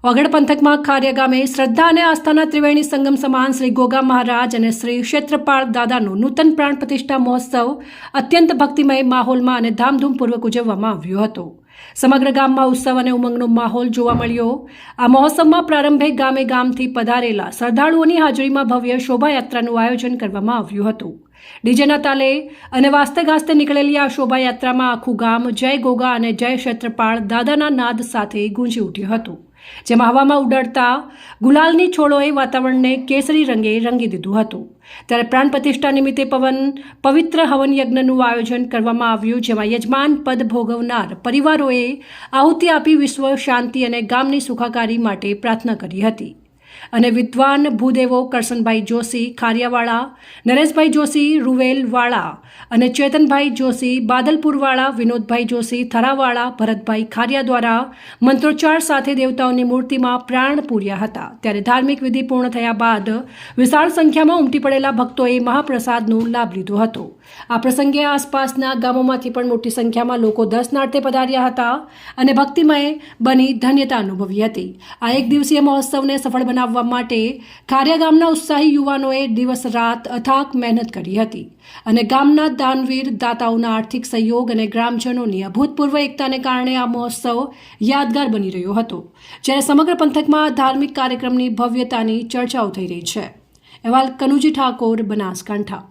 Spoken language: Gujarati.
વાગડ પંથકમાં ખારિયા ગામે શ્રદ્ધા અને આસ્થાના ત્રિવેણી સંગમ સમાન શ્રી ગોગા મહારાજ અને શ્રી ક્ષેત્રપાળ દાદાનો નૂતન પ્રાણ પ્રતિષ્ઠા મહોત્સવ અત્યંત ભક્તિમય માહોલમાં અને ધામધૂમપૂર્વક ઉજવવામાં આવ્યો હતો। સમગ્ર ગામમાં ઉત્સવ અને ઉમંગનો માહોલ જોવા મળ્યો। આ મહોત્સવમાં પ્રારંભે ગામે ગામથી પધારેલા શ્રદ્ધાળુઓની હાજરીમાં ભવ્ય શોભાયાત્રાનું આયોજન કરવામાં આવ્યું હતું। ડીજેના તાલે અને વાસ્તે ગાસ્તે નીકળેલી આ શોભાયાત્રામાં આખું ગામ જય ગોગા અને જય ક્ષેત્રપાળ દાદાના નાદ સાથે ગુંજી ઉઠ્યું હતું, જેમાં હવામાં ઉડાડતા ગુલાલની છોડોએ વાતાવરણને કેસરી રંગે રંગી દીધું હતું। ત્યારે પ્રાણ પ્રતિષ્ઠા નિમિત્તે પવિત્ર હવન યજ્ઞનું આયોજન કરવામાં આવ્યું, જેમાં યજમાન પદ ભોગવનાર પરિવારોએ આહુતિ આપી વિશ્વ શાંતિ અને ગામની સુખાકારી માટે પ્રાર્થના કરી હતી। અને વિદ્વાન ભૂદેવો કરશનભાઈ જોશી ખારિયાવાળા, નરેશભાઈ જોશી રૂવેલવાળા અને ચેતનભાઈ જોશી બાદલપુરવાળા, વિનોદભાઈ જોશી થરાવાળા, ભરતભાઈ ખારિયા દ્વારા મંત્રોચ્ચાર સાથે દેવતાઓની મૂર્તિમાં પ્રાણ પૂર્યા હતા। ત્યારે ધાર્મિક વિધિ પૂર્ણ થયા બાદ વિશાળ સંખ્યામાં ઉમટી પડેલા ભક્તોએ મહાપ્રસાદનો લાભ લીધો હતો। આ પ્રસંગે આસપાસના ગામોમાંથી પણ મોટી સંખ્યામાં લોકો દર્શનાર્થે પધાર્યા હતા અને ભક્તિમય બની ધન્યતા અનુભવી હતી। આ એક દિવસીય મહોત્સવને સફળ બનાવવા માટે ખારિયા ગામના ઉત્સાહી યુવાનોએ દિવસ રાત અથાક મહેનત કરી હતી અને ગામના દાનવીર દાતાઓના આર્થિક સહયોગ અને ગ્રામજનોની અભૂતપૂર્વ એકતાને કારણે આ મહોત્સવ યાદગાર બની રહ્યો હતો। જ્યારે સમગ્ર પંથકમાં ધાર્મિક કાર્યક્રમની ભવ્યતાની ચર્ચાઓ થઈ રહી છે। અહેવાલ કનુજી ઠાકોર, બનાસકાંઠા।